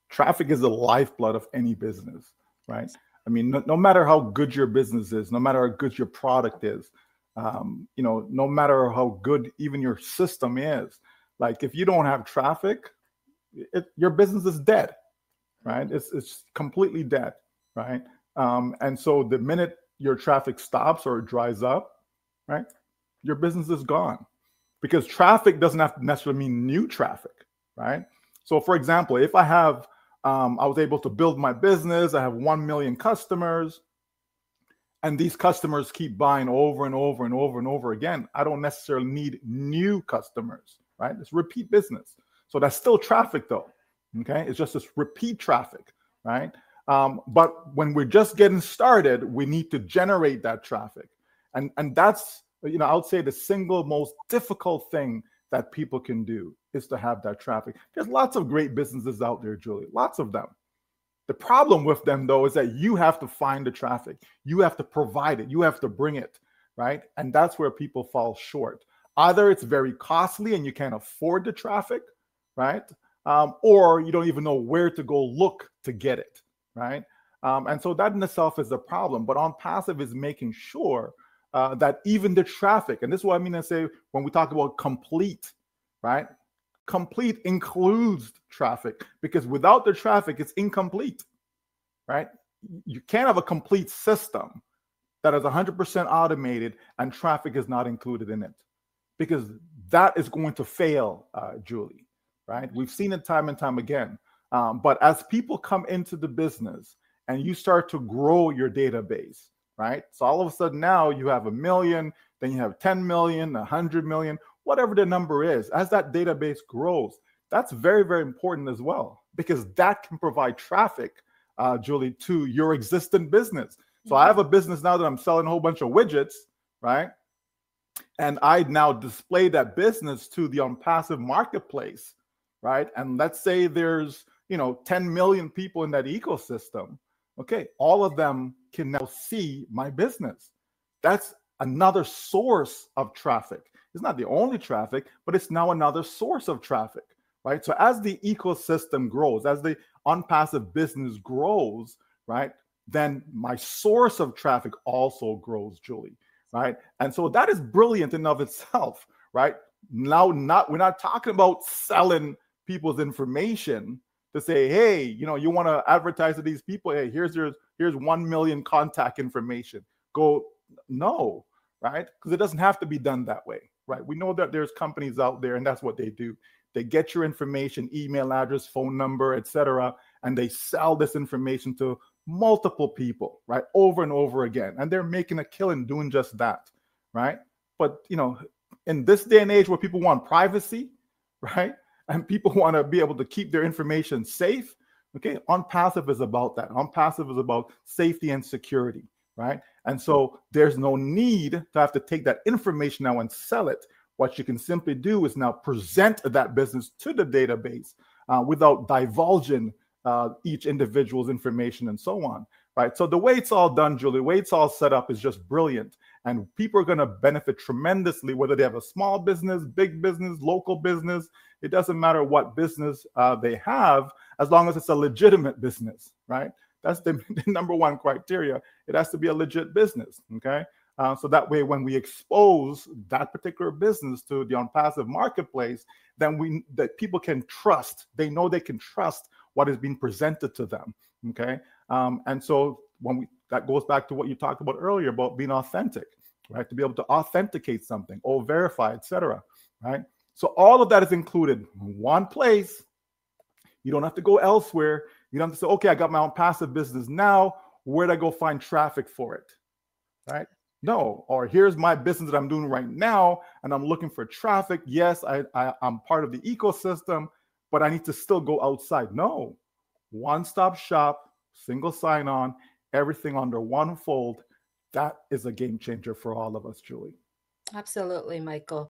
traffic is the lifeblood of any business, right? I mean, no matter how good your business is, no matter how good your product is, no matter how good even your system is, like if you don't have traffic, your business is dead, right? It's completely dead, right? And so the minute your traffic stops or it dries up, right, your business is gone. Because traffic doesn't have to necessarily mean new traffic, right? So for example, if I was able to build my business, I have 1 million customers, and these customers keep buying over and over and over and over again, I don't necessarily need new customers, right? It's repeat business. So that's still traffic though, okay? It's just this repeat traffic, right? But when we're just getting started, we need to generate that traffic. And that's, I would say the single most difficult thing that people can do is to have that traffic. There's lots of great businesses out there, Julie, lots of them. The problem with them, though, is that you have to find the traffic. You have to provide it. You have to bring it, right? And that's where people fall short. Either it's very costly and you can't afford the traffic, right? Or you don't even know where to go look to get it, right? And so that in itself is a problem. But ONPASSIVE is making sure that even the traffic, and this is what I mean to say when we talk about complete, right? Complete includes traffic, because without the traffic, it's incomplete, right? You can't have a complete system that is 100% automated and traffic is not included in it, because that is going to fail, Julie, right? We've seen it time and time again. But as people come into the business and you start to grow your database, right? So all of a sudden now you have 1 million, then you have 10 million, 100 million, whatever the number is. As that database grows, that's very, very important as well, because that can provide traffic, Julie, to your existing business. So I have a business now that I'm selling a whole bunch of widgets, right? And I now display that business to the ONPASSIVE marketplace, right? And let's say there's, 10 million people in that ecosystem. Okay, all of them can now see my business. That's another source of traffic. It's not the only traffic, but it's now another source of traffic, right? So as the ecosystem grows, as the ONPASSIVE business grows, right, then my source of traffic also grows, Julie, right? And so that is brilliant in of itself, right? Now, we're not talking about selling people's information to say, hey, you want to advertise to these people, hey, here's 1 million contact information. Go, no, right? Because it doesn't have to be done that way, right? We know that there's companies out there, and that's what they do. They get your information, email address, phone number, etc., and they sell this information to multiple people, right, over and over again, and they're making a killing doing just that, right? But in this day and age where people want privacy, right, and people want to be able to keep their information safe, okay, ONPASSIVE is about that. ONPASSIVE is about safety and security, right? And so there's no need to have to take that information now and sell it. What you can simply do is now present that business to the database without divulging each individual's information and so on, right? So the way it's all done, Julie, the way it's all set up is just brilliant. And people are going to benefit tremendously, whether they have a small business, big business, local business. It doesn't matter what business they have, as long as it's a legitimate business, right? That's the number one criteria. It has to be a legit business, okay? So that way, when we expose that particular business to the ONPASSIVE marketplace, then that people can trust. They know they can trust what is being presented to them, okay? And so that goes back to what you talked about earlier about being authentic, right? To be able to authenticate something or verify, etc., right? So all of that is included in one place. You don't have to go elsewhere. You don't have to say, okay, I got my ONPASSIVE business now. Where'd I go find traffic for it, right? No, or here's my business that I'm doing right now, and I'm looking for traffic. Yes, I'm part of the ecosystem, but I need to still go outside. No, one-stop shop, single sign-on, everything under one fold. That is a game changer for all of us, Julie. Absolutely, Michael.